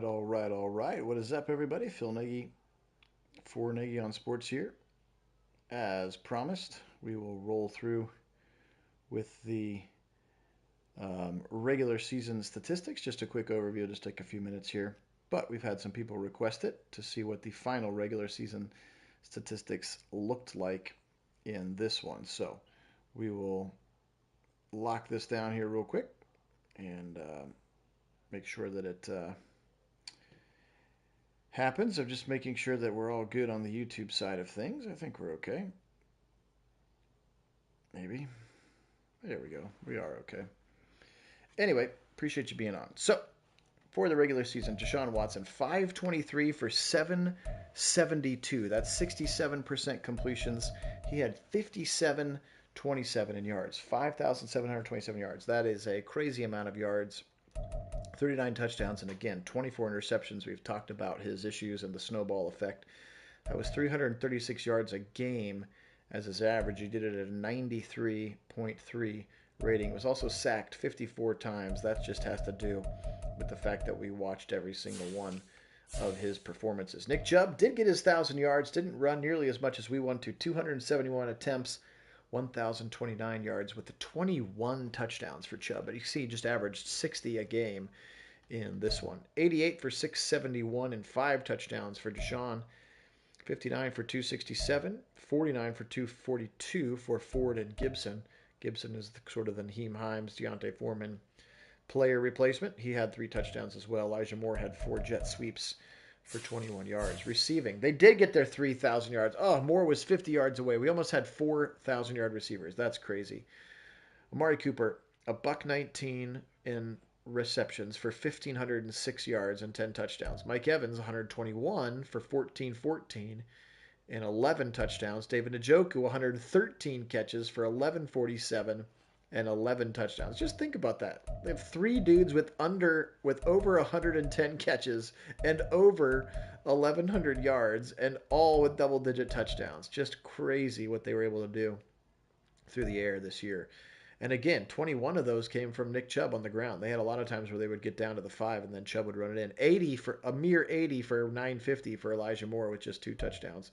all right. What is up, everybody? Phil Nagy for Nagy on Sports here. As promised, we will roll through with the regular season statistics. Just a quick overview, just take a few minutes here. But we've had some people request it to see what the final regular season statistics looked like in this one. So we will lock this down here real quick and make sure that it happens. I'm just making sure that we're all good on the YouTube side of things. I think we're okay. Maybe. There we go. We are okay. Anyway, appreciate you being on. So, for the regular season, Deshaun Watson, 523 for 772. That's 67% completions. He had 5727 in yards, 5,727 yards. That is a crazy amount of yards. 39 touchdowns, and again, 24 interceptions. We've talked about his issues and the snowball effect. That was 336 yards a game as his average. He did it at a 93.3 rating. He was also sacked 54 times. That just has to do with the fact that we watched every single one of his performances. Nick Chubb did get his 1,000 yards, didn't run nearly as much as we want to. 271 attempts, 1,029 yards with the 21 touchdowns for Chubb. But you see, he just averaged 60 a game in this one. 88 for 671 and 5 touchdowns for Deshaun. 59 for 267, 49 for 242 for Ford and Gibson. Gibson is sort of the Naheem Hines, Deontay Foreman player replacement. He had 3 touchdowns as well. Elijah Moore had 4 jet sweeps for 21 yards. Receiving, they did get their 3,000 yards. Oh, Moore was 50 yards away. We almost had 4,000-yard receivers. That's crazy. Amari Cooper, a $119 in receptions for 1,506 yards and 10 touchdowns. Mike Evans, 121 for 1,414 and 11 touchdowns. David Njoku, 113 catches for 1,147 and 11 touchdowns. Just think about that. They have 3 dudes with over 110 catches and over 1,100 yards, and all with double-digit touchdowns. Just crazy what they were able to do through the air this year. And again, 21 of those came from Nick Chubb on the ground. They had a lot of times where they would get down to the 5 and then Chubb would run it in. 80 for a mere 80 for 950 for Elijah Moore with just 2 touchdowns.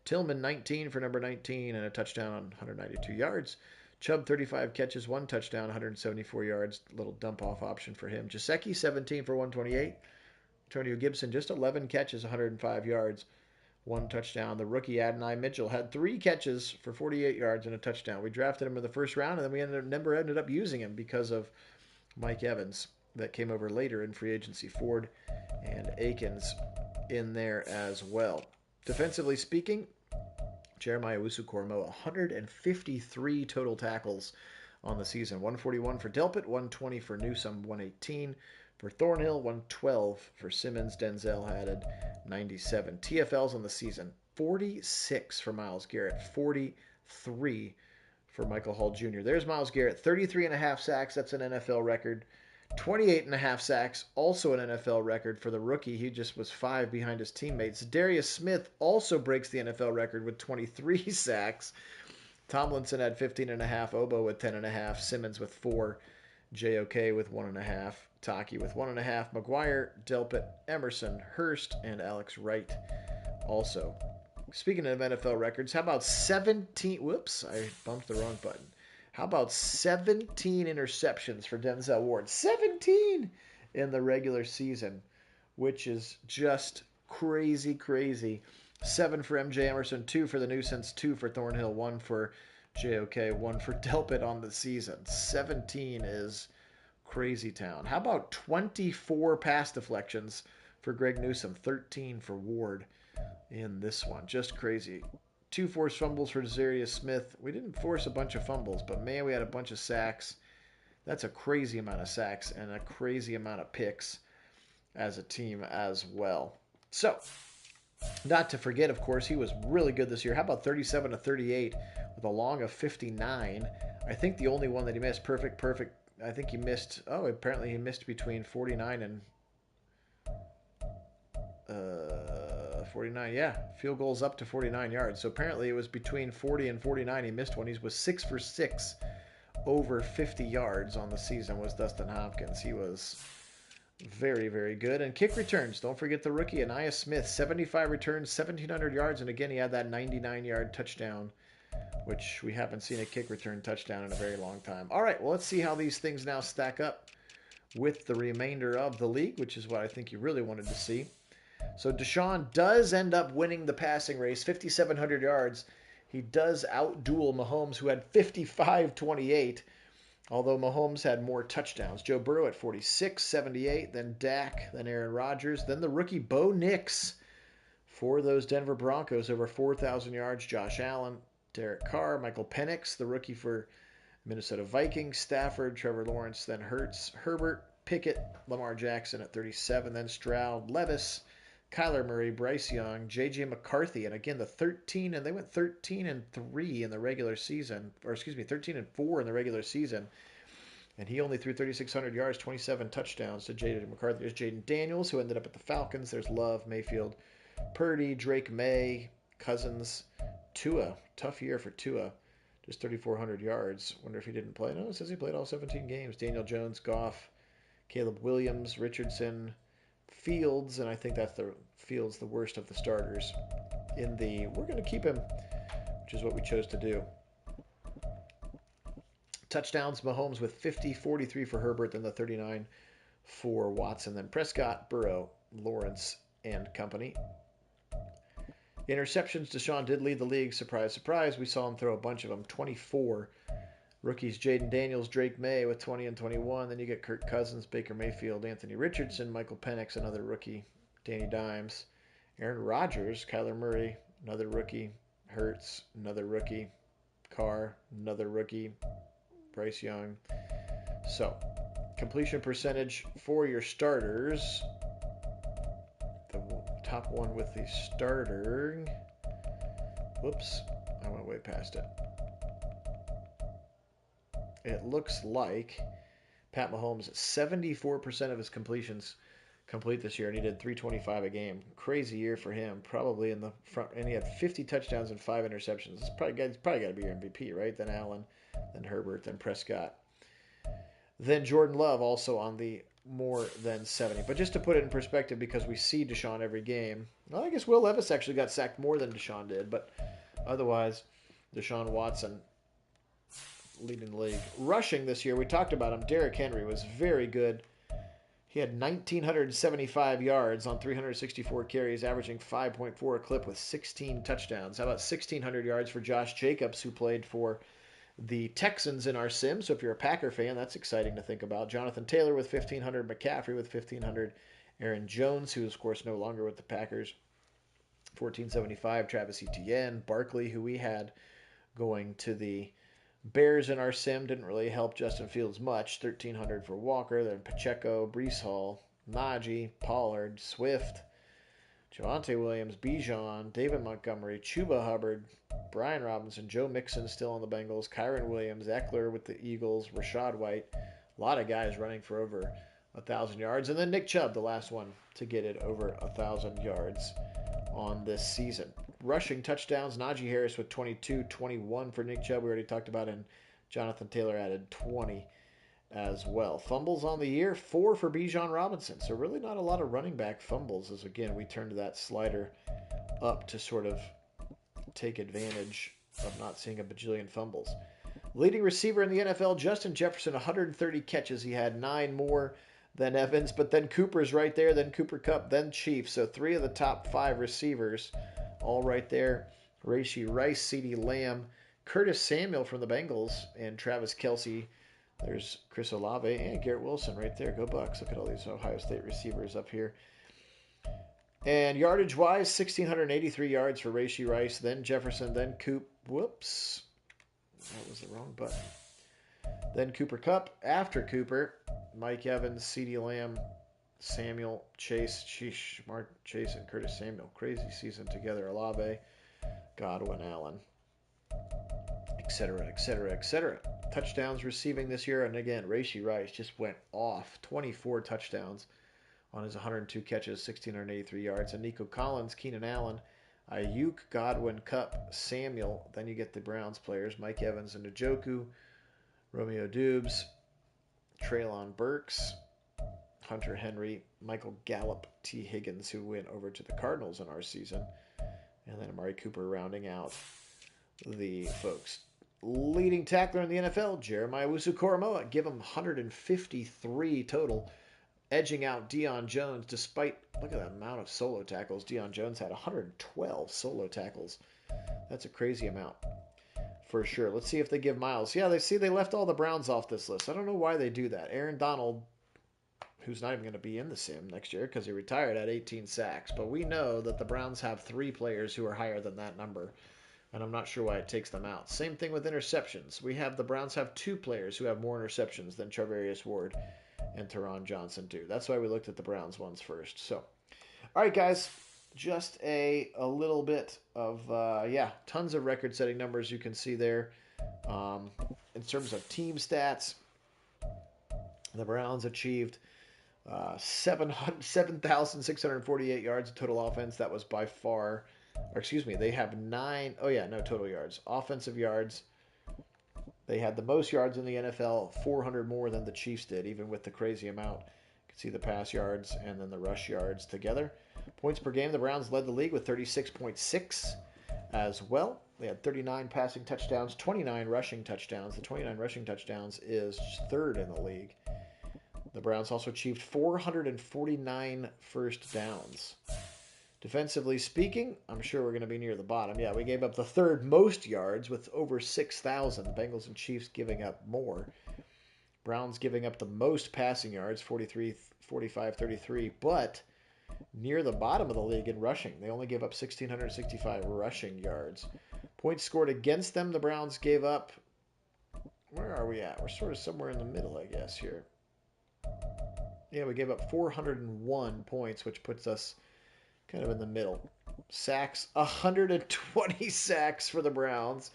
Tillman 19 for number 19 and a touchdown on 192 yards. Chubb 35 catches, 1 touchdown, 174 yards. Little dump off option for him. Gesicki 17 for 128. Antonio Gibson just 11 catches, 105 yards. 1 touchdown. The rookie Adonai Mitchell had 3 catches for 48 yards and a touchdown. We drafted him in the first round, and then we ended up using him because of Mike Evans that came over later in free agency. Ford and Akins in there as well. Defensively speaking, Jeremiah Owusu-Koramoah, 153 total tackles on the season. 141 for Delpit, 120 for Newsome, 118 for Thornhill, 112 for Simmons. Denzel had 97. TFLs on the season, 46 for Myles Garrett, 43 for Michael Hall Jr. There's Myles Garrett, 33.5 sacks. That's an NFL record. 28.5 sacks, also an NFL record for the rookie. He just was 5 behind his teammates. Darius Smith also breaks the NFL record with 23 sacks. Tomlinson had 15.5, Obo with 10.5, Simmons with 4, JOK with 1.5, Taki with 1.5, McGuire, Delpit, Emerson, Hurst, and Alex Wright also. Speaking of NFL records, how about 17... Whoops, I bumped the wrong button. How about 17 interceptions for Denzel Ward? 17 in the regular season, which is just crazy, crazy. 7 for MJ Emerson, 2 for the Nuisance, 2 for Thornhill, 1 for JOK, 1 for Delpit on the season. 17 is crazy town. How about 24 pass deflections for Greg Newsome, 13 for Ward in this one? Just crazy. 2 forced fumbles for Darius Smith. We didn't force a bunch of fumbles, but man, we had a bunch of sacks. That's a crazy amount of sacks and a crazy amount of picks as a team as well. So, not to forget, of course, he was really good this year. How about 37 to 38 with a long of 59? I think the only one that he missed, perfect. I think he missed, apparently he missed between 49 and 49, yeah. Field goals up to 49 yards. So apparently it was between 40 and 49. He missed one. He was 6 for 6 over 50 yards on the season was Dustin Hopkins. He was Very, very good. And kick returns. Don't forget the rookie, Anaya Smith, 75 returns, 1,700 yards. And again, he had that 99-yard touchdown, which we haven't seen a kick return touchdown in a very long time. All right, well, let's see how these things now stack up with the remainder of the league, which is what I think you really wanted to see. So Deshaun does end up winning the passing race, 5,700 yards. He does outduel Mahomes, who had 55-28. Although Mahomes had more touchdowns. Joe Burrow at 46, 78, then Dak, then Aaron Rodgers, then the rookie Bo Nix for those Denver Broncos, over 4,000 yards. Josh Allen, Derek Carr, Michael Penix, the rookie for Minnesota Vikings, Stafford, Trevor Lawrence, then Hurts, Herbert, Pickett, Lamar Jackson at 37, then Stroud, Levis, Kyler Murray, Bryce Young, J.J. McCarthy, and again they went 13-3 in the regular season, 13-4 in the regular season, and he only threw 3,600 yards, 27 touchdowns to J.J. McCarthy. There's Jaden Daniels, who ended up at the Falcons. There's Love, Mayfield, Purdy, Drake May, Cousins, Tua. Tough year for Tua, just 3,400 yards. Wonder if he didn't play. No, it says he played all 17 games. Daniel Jones, Goff, Caleb Williams, Richardson, Fields, and I think that's the Fields, the worst of the starters in the we're going to keep him, which is what we chose to do. Touchdowns, Mahomes with 50, 43 for Herbert, then the 39 for Watson, then Prescott, Burrow, Lawrence, and company. Interceptions, Deshaun did lead the league. Surprise, surprise. We saw him throw a bunch of them, 24. Rookies, Jaden Daniels, Drake May with 20 and 21. Then you get Kirk Cousins, Baker Mayfield, Anthony Richardson, Michael Penix, another rookie, Danny Dimes, Aaron Rodgers, Kyler Murray, another rookie, Hurts, another rookie, Carr, another rookie, Bryce Young. So, completion percentage for your starters. The top one with the starter. Whoops, I went way past it. It looks like Pat Mahomes, 74% of his completions complete this year, and he did 325 a game. Crazy year for him, probably in the front, and he had 50 touchdowns and 5 interceptions. He's probably got to be your MVP, right? Then Allen, then Herbert, then Prescott. Then Jordan Love also on the more than 70. But just to put it in perspective, because we see Deshaun every game, well, I guess Will Levis actually got sacked more than Deshaun did, but otherwise, Deshaun Watson leading the league. Rushing this year, we talked about him. Derrick Henry was very good. He had 1,975 yards on 364 carries, averaging 5.4 a clip with 16 touchdowns. How about 1,600 yards for Josh Jacobs, who played for the Texans in our sim? So if you're a Packer fan, that's exciting to think about. Jonathan Taylor with 1,500, McCaffrey with 1,500, Aaron Jones, who is, of course, no longer with the Packers, 1,475, Travis Etienne, Barkley, who we had going to the Bears in our sim, didn't really help Justin Fields much. 1,300 for Walker, then Pacheco, Breece Hall, Najee, Pollard, Swift, Javonte Williams, Bijan, David Montgomery, Chuba Hubbard, Brian Robinson, Joe Mixon still on the Bengals, Kyron Williams, Eckler with the Eagles, Rashad White. A lot of guys running for over 1,000 yards. And then Nick Chubb, the last one to get it over 1,000 yards on this season. Rushing touchdowns, Najee Harris with 22, 21 for Nick Chubb, we already talked about, and Jonathan Taylor added 20 as well. Fumbles on the year, 4 for Bijan Robinson. So really not a lot of running back fumbles, as again, we turned that slider up to sort of take advantage of not seeing a bajillion fumbles. Leading receiver in the NFL, Justin Jefferson, 130 catches. He had 9 more than Evans, but then Cooper's right there, then Cooper Kupp, then Chief. So 3 of the top 5 receivers all right there. Rashee Rice, CeeDee Lamb, Curtis Samuel from the Bengals, and Travis Kelce. There's Chris Olave and Garrett Wilson right there. Go Bucks. Look at all these Ohio State receivers up here. And yardage-wise, 1,683 yards for Rashee Rice, then Jefferson, then Coop. Whoops. That was the wrong button. Then Cooper Kupp. After Cooper, Mike Evans, CeeDee Lamb, Samuel, Chase, Mark Chase, and Curtis Samuel. Crazy season together. Olave, Godwin, Allen, etc., etc., etc. Touchdowns receiving this year, and again, Rashee Rice just went off. 24 touchdowns on his 102 catches, 1,683 yards. And Nico Collins, Keenan Allen, Ayuk, Godwin, Kupp, Samuel. Then you get the Browns players, Mike Evans and Njoku, Romeo Dubes, Treylon Burks, Hunter Henry, Michael Gallup, T. Higgins, who went over to the Cardinals in our season, and then Amari Cooper rounding out the folks. Leading tackler in the NFL, Jeremiah Owusu-Koramoah. Give him 153 total, edging out Deion Jones despite, look at that amount of solo tackles. Deion Jones had 112 solo tackles. That's a crazy amount for sure. Let's see if they give Miles. Yeah, they left all the Browns off this list. I don't know why they do that. Aaron Donald, who's not even going to be in the sim next year because he retired at 18 sacks. But we know that the Browns have 3 players who are higher than that number, and I'm not sure why it takes them out. Same thing with interceptions. The Browns have 2 players who have more interceptions than Charvarius Ward and Teron Johnson do. That's why we looked at the Browns ones first. So, all right, guys, just a little bit of, tons of record-setting numbers you can see there. In terms of team stats, the Browns achieved 7,648 yards of total offense. That was by far, they have total yards. Offensive yards, they had the most yards in the NFL, 400 more than the Chiefs did, even with the crazy amount. You can see the pass yards and then the rush yards together. Points per game, the Browns led the league with 36.6 as well. They had 39 passing touchdowns, 29 rushing touchdowns. The 29 rushing touchdowns is 3rd in the league. The Browns also achieved 449 first downs. Defensively speaking, I'm sure we're going to be near the bottom. Yeah, we gave up the 3rd most yards with over 6,000. The Bengals and Chiefs giving up more. Browns giving up the most passing yards, 43, 45, 33, but near the bottom of the league in rushing. They only gave up 1,665 rushing yards. Points scored against them, the Browns gave up. Where are we at? We're sort of somewhere in the middle, I guess, here. Yeah, we gave up 401 points, which puts us kind of in the middle. Sacks, 120 sacks for the Browns.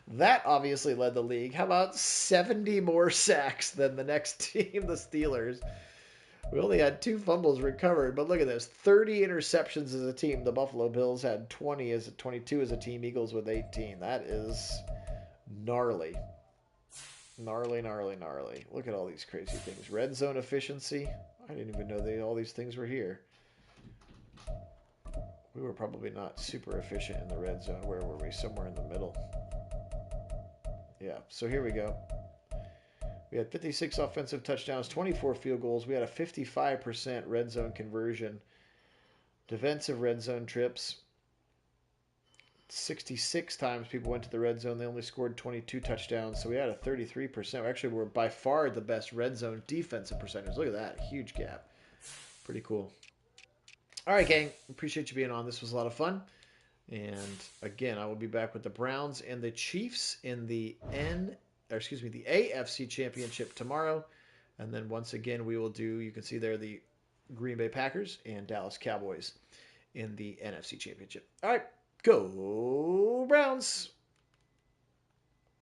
That obviously led the league. How about 70 more sacks than the next team, the Steelers? We only had 2 fumbles recovered, but look at this. 30 interceptions as a team. The Buffalo Bills had 22 as a team. Eagles with 18. That is gnarly. Gnarly. Look at all these crazy things. Red zone efficiency. I didn't even know all these things were here. We were probably not super efficient in the red zone. Where were we? Somewhere in the middle. Yeah, so here we go. We had 56 offensive touchdowns, 24 field goals. We had a 55% red zone conversion. Defensive red zone trips. 66 times people went to the red zone. They only scored 22 touchdowns. So we had a 33%. Actually, we're by far the best red zone defensive percentage. Look at that. Huge gap. Pretty cool. All right, gang. Appreciate you being on. This was a lot of fun. And again, I will be back with the Browns and the Chiefs in the AFC Championship tomorrow. And then once again, we will do, you can see there, the Green Bay Packers and Dallas Cowboys in the NFC Championship. All right. Go Browns!